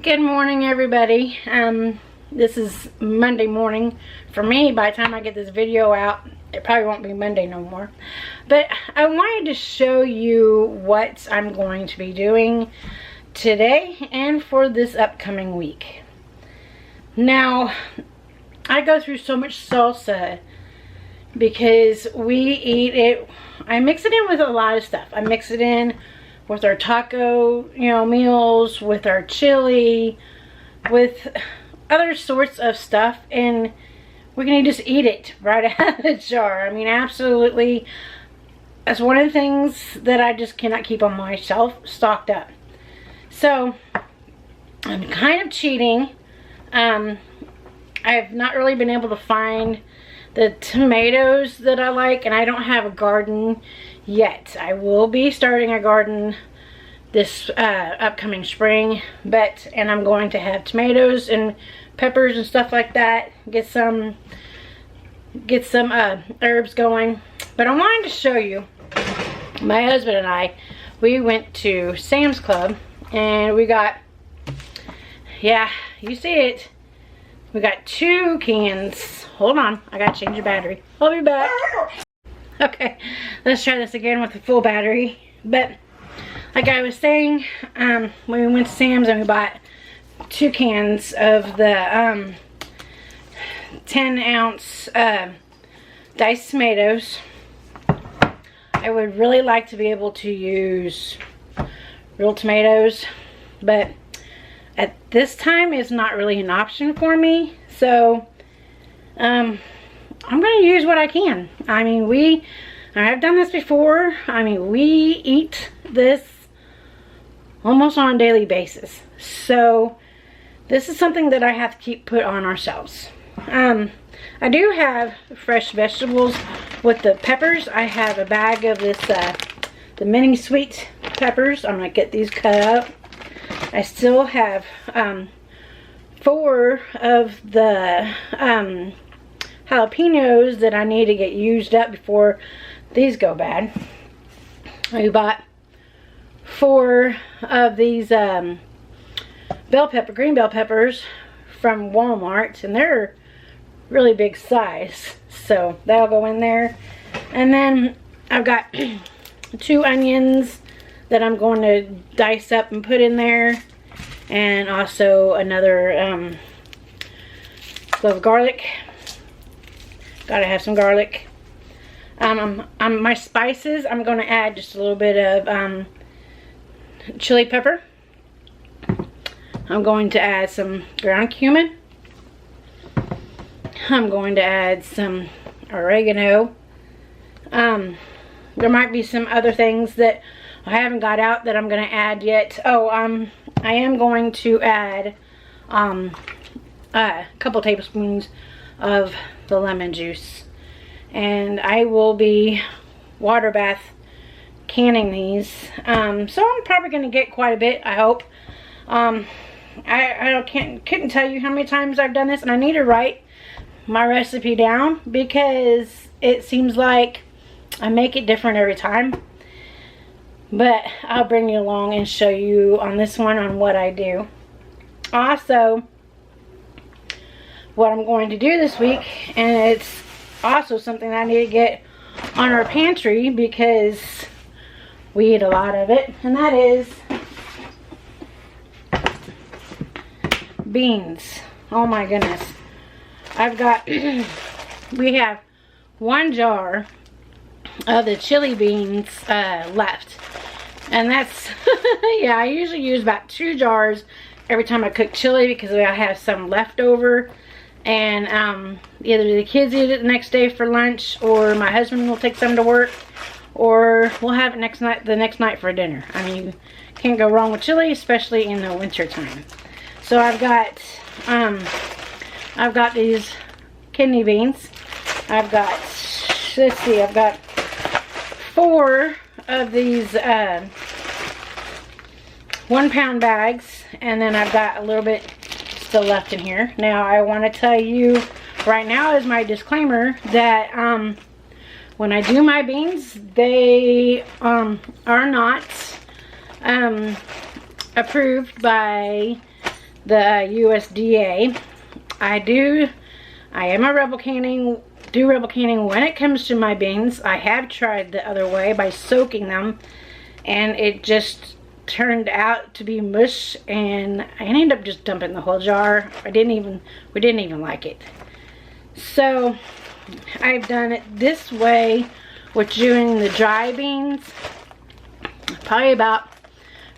Good morning, everybody. This is Monday morning for me. By the time I get this video out, it probably won't be Monday no more. But I wanted to show you what I'm going to be doing today and for this upcoming week. Now, I go through so much salsa because we eat it. I mix it in with a lot of stuff. I mix it in with our taco, meals, with our chili, with other sorts of stuff, and we're gonna just eat it right out of the jar. I mean, absolutely, that's one of the things that I just cannot keep on my shelf stocked up. So I'm kind of cheating. I've not really been able to find the tomatoes that I like, and I don't have a garden yet. I will be starting a garden this upcoming spring, and I'm going to have tomatoes and peppers and stuff like that. Get some herbs going. But I wanted to show you, my husband and I, we went to Sam's Club and we got, yeah, you see it, we got 2 cans. Hold on, I gotta change the battery. I'll be back. Okay, let's try this again with the full battery. But like I was saying, when we went to Sam's and we bought 2 cans of the 10-ounce diced tomatoes. I would really like to be able to use real tomatoes, but at this time it's not really an option for me. So I'm going to use what I can. I mean, I've done this before. I mean, we eat this almost on a daily basis. So this is something that I have to keep put on ourselves. I do have fresh vegetables with the peppers. I have a bag of this, the mini sweet peppers. I'm going to get these cut up. I still have 4 of the jalapenos that I need to get used up before these go bad. We bought 4 of these green bell peppers from Walmart, and they're really big size, so that'll go in there. And then I've got 2 onions that I'm going to dice up and put in there, and also another clove of garlic. Gotta have some garlic. My spices, I'm going to add just a little bit of chili pepper. I'm going to add some ground cumin. I'm going to add some oregano. There might be some other things that I haven't got out that I'm going to add yet. Oh, I am going to add a couple tablespoons of the lemon juice. And I will be water bath canning these. So I'm probably going to get quite a bit, I hope. I couldn't tell you how many times I've done this, and I need to write my recipe down because it seems like I make it different every time. But I'll bring you along and show you on this one on what I do. Also, what I'm going to do this week, and it's also something I need to get on our pantry because we eat a lot of it, and that is beans. Oh my goodness. I've got, we have 1 jar of the chili beans left. And that's, yeah, I usually use about 2 jars every time I cook chili because I have some left over. And either the kids eat it the next day for lunch, or my husband will take some to work, or we'll have it the next night for dinner. I mean, you can't go wrong with chili, especially in the winter time. So I've got these kidney beans. I've got, let's see, I've got 4 of these 1-pound bags, and then I've got a little bit still left in here. Now I want to tell you right now as my disclaimer that when I do my beans, they are not approved by the USDA. I am a rebel canning when it comes to my beans. I have tried the other way by soaking them, and it just turned out to be mush, and I ended up just dumping the whole jar. We didn't even like it. So I've done it this way with doing the dry beans probably about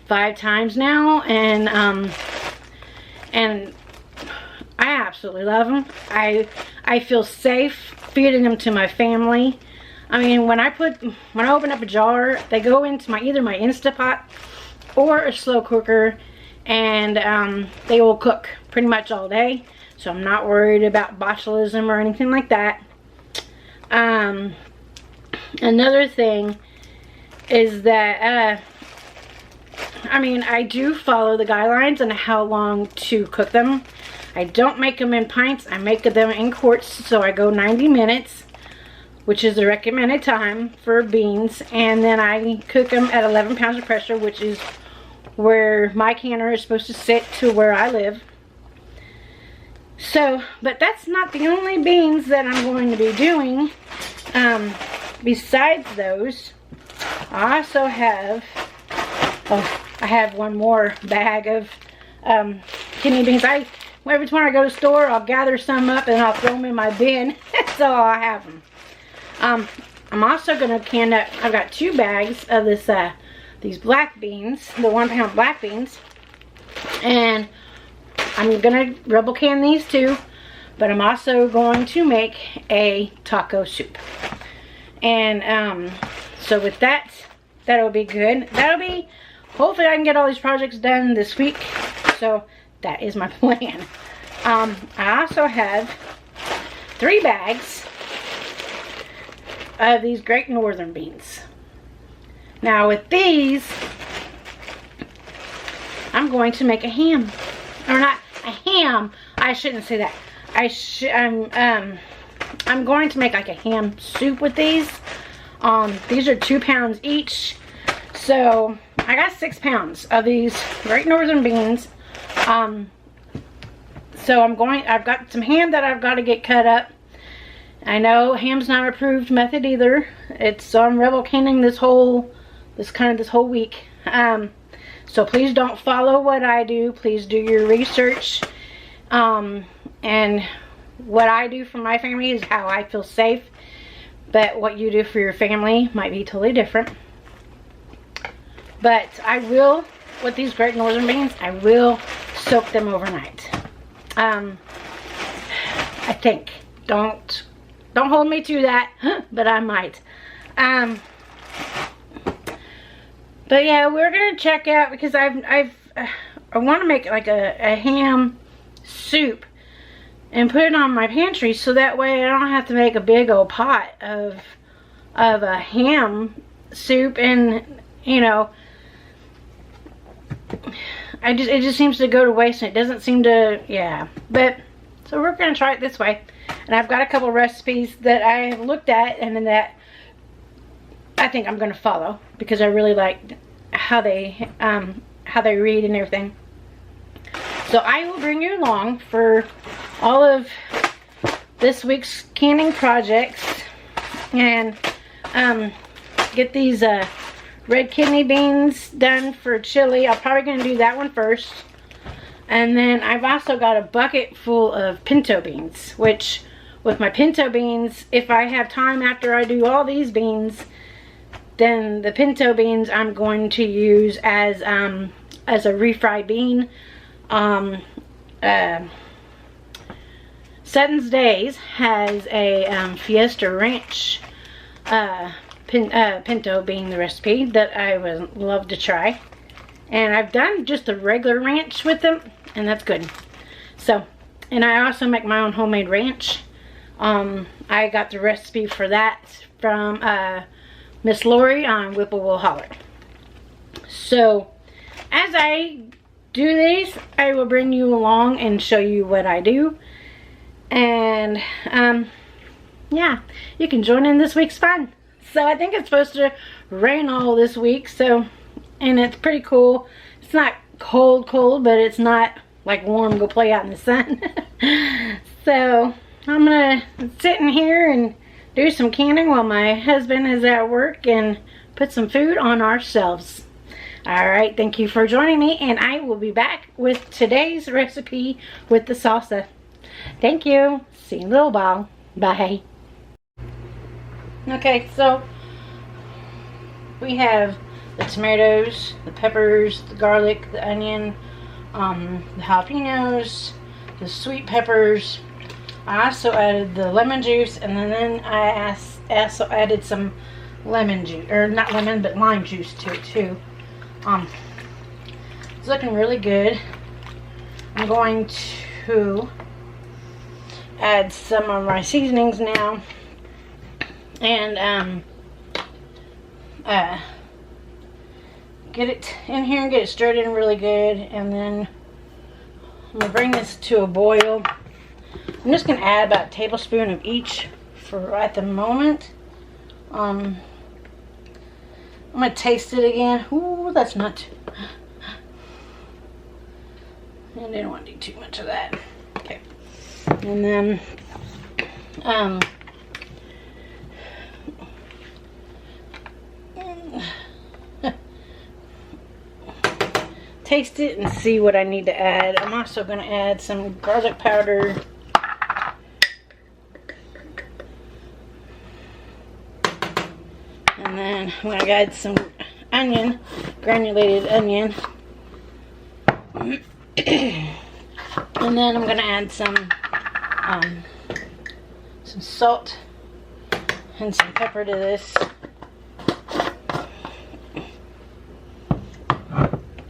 5 times now, and I absolutely love them. I feel safe feeding them to my family. I mean, when I open up a jar, they go into either my Instapot or a slow cooker, and they will cook pretty much all day. So I'm not worried about botulism or anything like that. Another thing is that I mean, I do follow the guidelines on how long to cook them. I don't make them in pints. I make them in quarts, so I go 90 minutes, which is the recommended time for beans. And then I cook them at 11 pounds of pressure, which is where my canner is supposed to sit to where I live. So, but that's not the only beans that I'm going to be doing. Besides those, I also have, I have one more bag of kidney beans. Every time I go to the store, I'll gather some up and I'll throw them in my bin. So I have them. I'm also going to can up, I've got 2 bags of these black beans, the 1 pound black beans. And I'm going to rebel can these too. But I'm also going to make a taco soup. And so with that, that'll be good. Hopefully I can get all these projects done this week. So that is my plan. I also have 3 bags of these Great Northern beans. Now with these, I'm going to make a ham. Or not a ham. I shouldn't say that. I'm going to make like a ham soup with these. These are 2 pounds each. So I got 6 pounds of these Great Northern beans. So I've got some ham that I've got to get cut up. I know ham's not an approved method either. So I'm rebel canning this whole week. So please don't follow what I do. Please do your research. And what I do for my family is how I feel safe. But what you do for your family might be totally different. But I will, with these Great Northern beans, I will soak them overnight. I think. Don't hold me to that, but I might. But yeah, we're gonna check out, because I want to make like a ham soup and put it on my pantry, so that way I don't have to make a big old pot of a ham soup. And you know, it just seems to go to waste, and it doesn't seem to, yeah. But so we're gonna try it this way. And I've got a couple recipes that I have looked at and then that I think I'm gonna follow, because I really like how they read and everything. So I will bring you along for all of this week's canning projects, and get these red kidney beans done for chili. I'm probably going to do that one first. And then I've also got a bucket full of pinto beans, which with my pinto beans, if I have time after I do all these beans, then the pinto beans I'm going to use as a refried bean. Sutton's Days has a Fiesta Ranch pinto bean recipe that I would love to try. And I've done just a regular ranch with them, and that's good. So, and I also make my own homemade ranch. I got the recipe for that from Miss Lori on Whipple Will Holler. So, as I do these, I will bring you along and show you what I do. And, yeah, you can join in this week's fun. So, I think it's supposed to rain all this week, so, and it's pretty cool. It's not cold, but it's not like warm, go play out in the sun. So I'm gonna sit in here and do some canning while my husband is at work and put some food on our shelves. Alright, thank you for joining me, and I will be back with today's recipe with the salsa. Thank you. See you in a little while. Bye. Okay, so we have the tomatoes, the peppers, the garlic, the onion, the jalapenos, the sweet peppers. I also added the lemon juice, and then I also added some lemon juice, or not lemon, but lime juice to it too. It's looking really good. I'm going to add some of my seasonings now, and get it in here and get it stirred in really good, and then I'm gonna bring this to a boil. I'm just gonna add about a tablespoon of each for at the moment. I'm gonna taste it again. Ooh, that's not. And I don't want to do too much of that. Okay. And then taste it and see what I need to add. I'm also going to add some garlic powder. And then I'm going to add some onion, granulated onion. And then I'm going to add some salt and some pepper to this.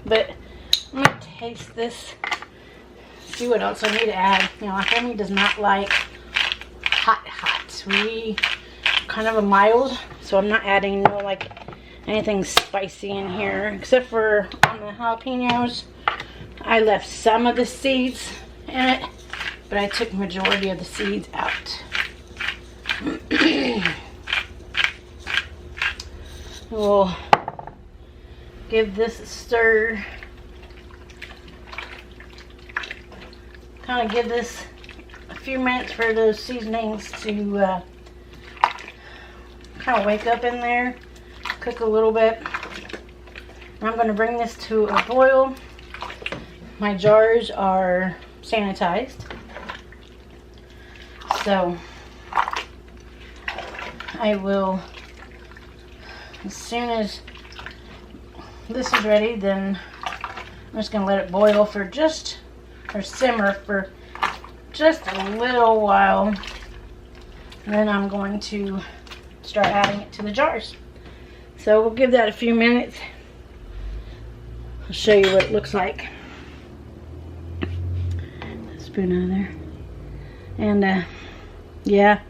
But I'm going to taste this, see what else I need to add. You know, my family does not like hot. We kind of a mild, so I'm not adding no like anything spicy in here, except for on the jalapenos. I left some of the seeds in it, but I took majority of the seeds out. We'll give this a stir. Kind of give this a few minutes for those seasonings to kind of wake up in there, cook a little bit. And I'm going to bring this to a boil. My jars are sanitized, so I will, as soon as this is ready, then I'm just going to let it boil for or simmer for just a little while. And then I'm going to start adding it to the jars. So we'll give that a few minutes. I'll show you what it looks like. Spoon out of there. And yeah,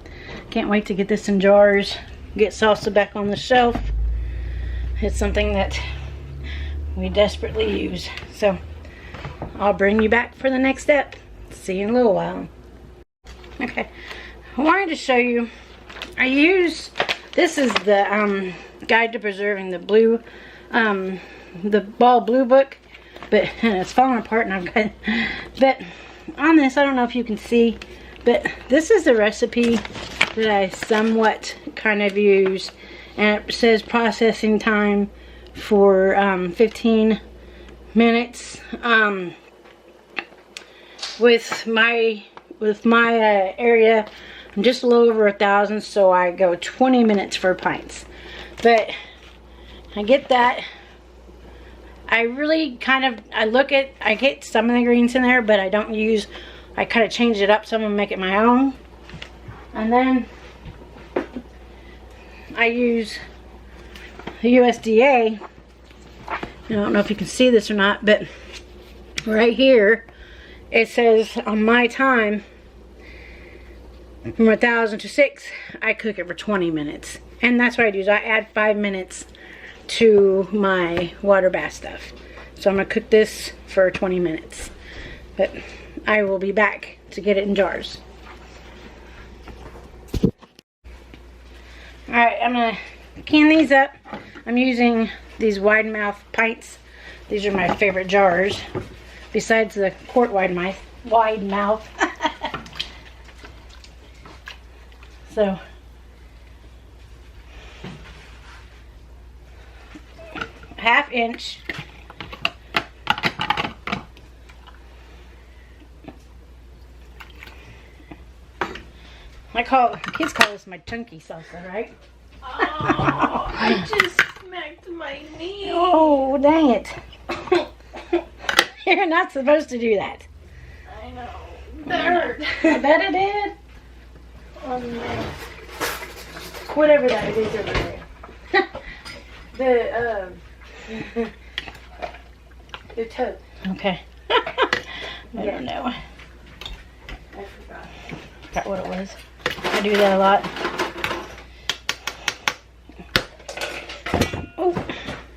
can't wait to get this in jars, get salsa back on the shelf. It's something that we desperately use. So I'll bring you back for the next step. See you in a little while. Okay, I wanted to show you, this is the Guide to Preserving the Blue, the Ball Blue book, but it's falling apart, and I've got, but on this, I don't know if you can see, but this is the recipe that I somewhat kind of use, and it says processing time for 15 minutes. With my area, I'm just a little over 1,000, so I go 20 minutes for pints. But I get that. I really I get some of the greens in there, but I don't use, I kind of change it up some and make it my own. And then I use the USDA. I don't know if you can see this or not, but right here it says on my time from 1,000 to 6, I cook it for 20 minutes. And that's what I do, is I add 5 minutes to my water bath stuff. So I'm going to cook this for 20 minutes. But I will be back to get it in jars. Alright, I'm going to can these up. I'm using these wide mouth pints. These are my favorite jars besides the quart wide mouth. Wide mouth. So, ½ inch. Kids call this my chunky salsa, right? Oh, I just smacked my knee. Oh, dang it. You're not supposed to do that. I know. That hurt. I bet it did. Oh, man. Whatever that is over there. The toe. Okay. I don't know. I forgot. Forgot what it was. I do that a lot. Oh,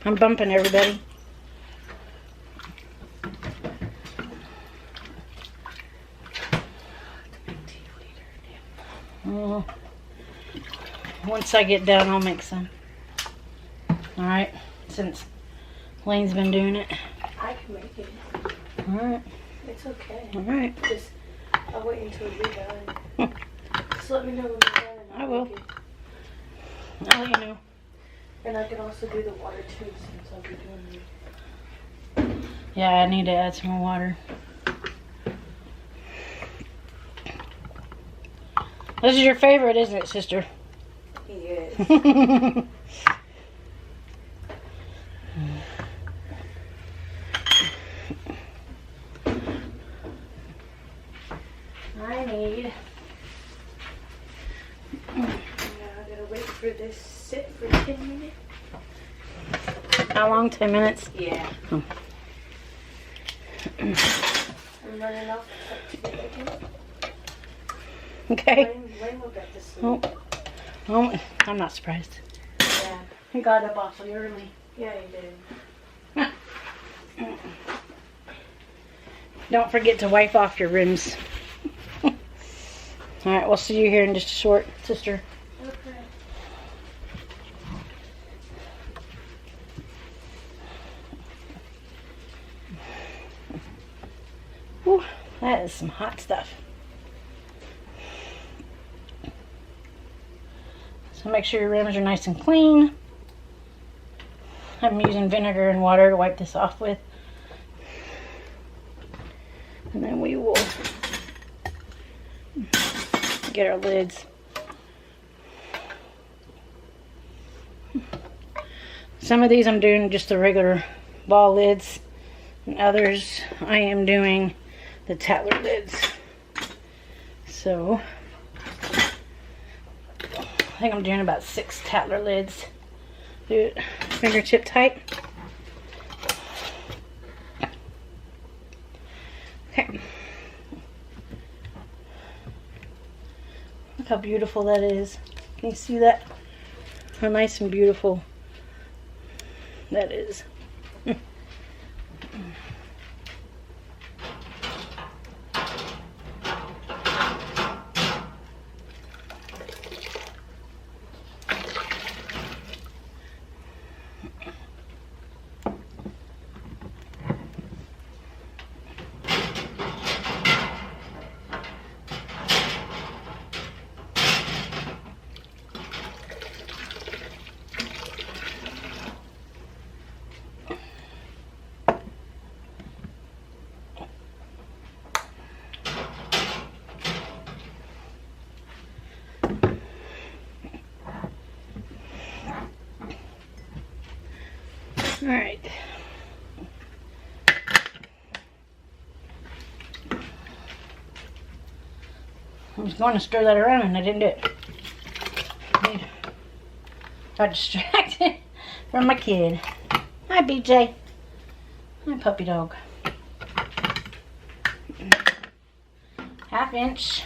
I'm bumping everybody. Oh, once I get done, I'll make some. Alright, since Lane's been doing it. I can make it. Alright. It's okay. Alright. Just, I'll wait until you're done. Just let me know when you're done. And I will. make it. I'll let you know. And I can also do the water too, since I'll be doing it. Yeah, I need to add some more water. This is your favorite, isn't it, sister? He is. I need. Now I gotta wait for this sit for 10 minutes. How long? 10 minutes? Yeah. Oh. I'm running off to get again. Okay. Lane will get to sleep. Oh. Oh, I'm not surprised. Yeah. He got up awfully early. Yeah, he did. Don't forget to wipe off your rims. Alright, we'll see you here in just a short, sister. Okay. Whew, that is some hot stuff. So make sure your rims are nice and clean. I'm using vinegar and water to wipe this off with. And then we will get our lids. Some of these I'm doing just the regular ball lids, and others I am doing the Tatler lids. So I think I'm doing about 6 Tatler lids. Do it fingertip tight. Okay. Look how beautiful that is. Can you see that? How nice and beautiful that is. All right. I was going to stir that around and I didn't do it. Got distracted from my kid. Hi, BJ. Hi, puppy dog. ½ inch.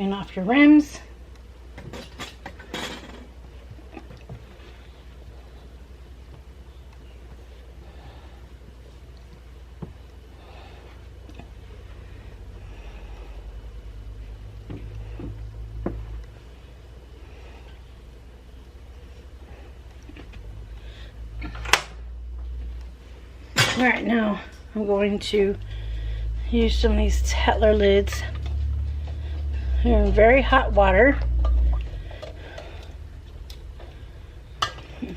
clean off your rims. Alright, now I'm going to use some of these Tetler lids. They're in very hot water. If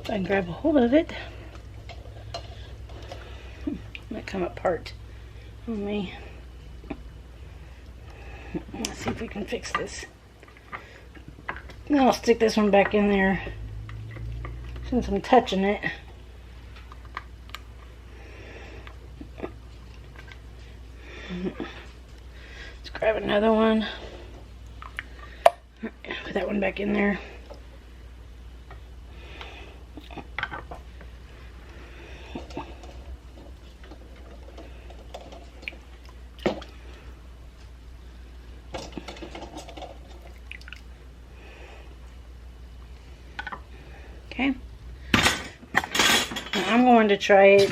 I can grab a hold of it. It might come apart on me. Let's see if we can fix this. Then I'll stick this one back in there since I'm touching it. Let's grab another one. Put that one back in there. Okay. Now I'm going to try it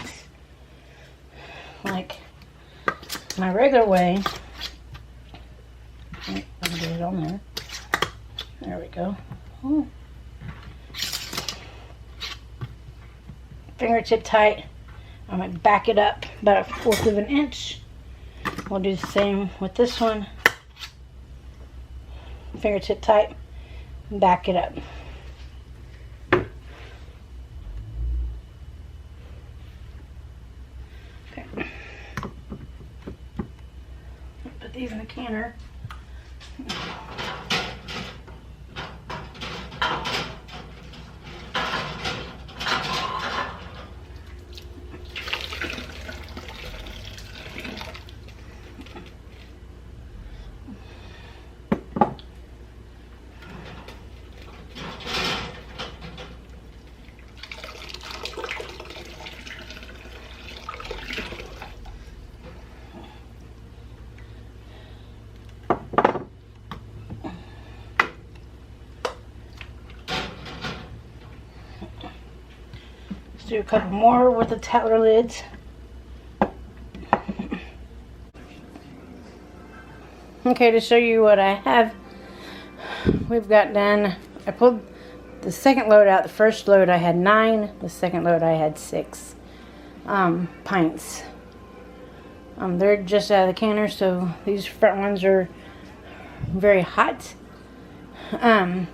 like my regular way. I'll get it on there. There we go. Ooh. Fingertip tight. I'm going to back it up about 1/4 of an inch. We'll do the same with this one. Fingertip tight. Back it up. Okay. Put these in the canner. Do a couple more with the Tetler lids. Okay, to show you what I have, we've got done. I pulled the second load out. The first load I had 9. The second load I had 6 pints. They're just out of the canner, so these front ones are very hot. I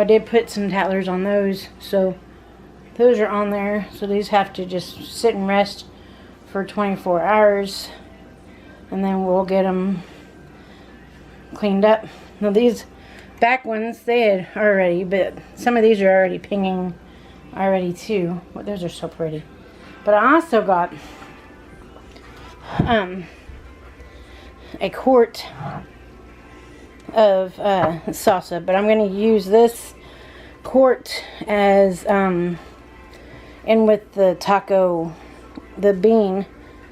did put some Tetlers on those, so those are on there. So these have to just sit and rest for 24 hours, and then we'll get them cleaned up. Now these back ones, they had already, but some of these are already pinging already too. Well, those are so pretty. But I also got a quart of salsa, but I'm going to use this quart as in with the taco, the bean,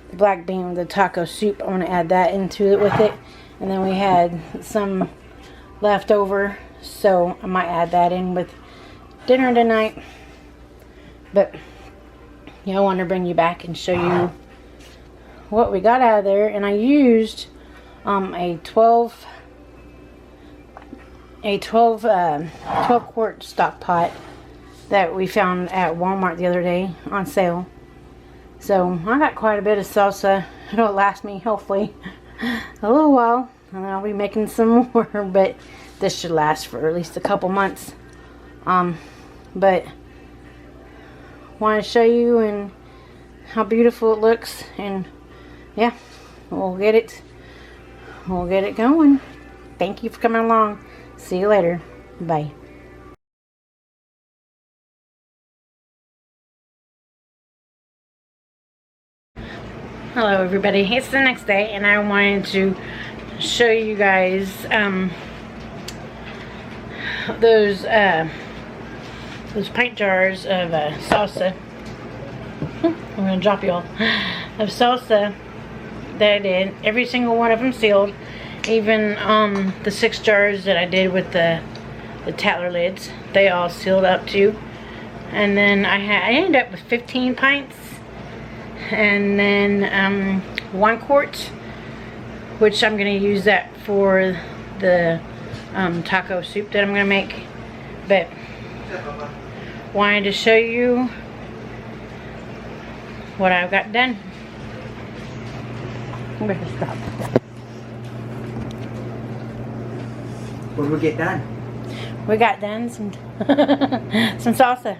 the black bean, the taco soup. I want to add that into it with it. And then we had some left over, so I might add that in with dinner tonight. But yeah, I want to bring you back and show you what we got out of there. And I used a 12 quart stock pot that we found at Walmart the other day on sale. So I got quite a bit of salsa. It'll last me hopefully a little while, and I'll be making some more, but this should last for at least a couple months. But want to show you and how beautiful it looks, and yeah, we'll get it going. Thank you for coming along. See you later. Bye. Hello everybody, it's the next day, and I wanted to show you guys those pint jars of salsa. I'm gonna drop y'all of salsa that I did. Every single one of them sealed. Even the 6 jars that I did with the Tatler lids, they all sealed up too. And then I ended up with 15 pints, and then 1 quart, which I'm gonna use that for the taco soup that I'm gonna make. But wanted to show you what I've got done. I'm gonna stop. What did we get done? We got done some some salsa.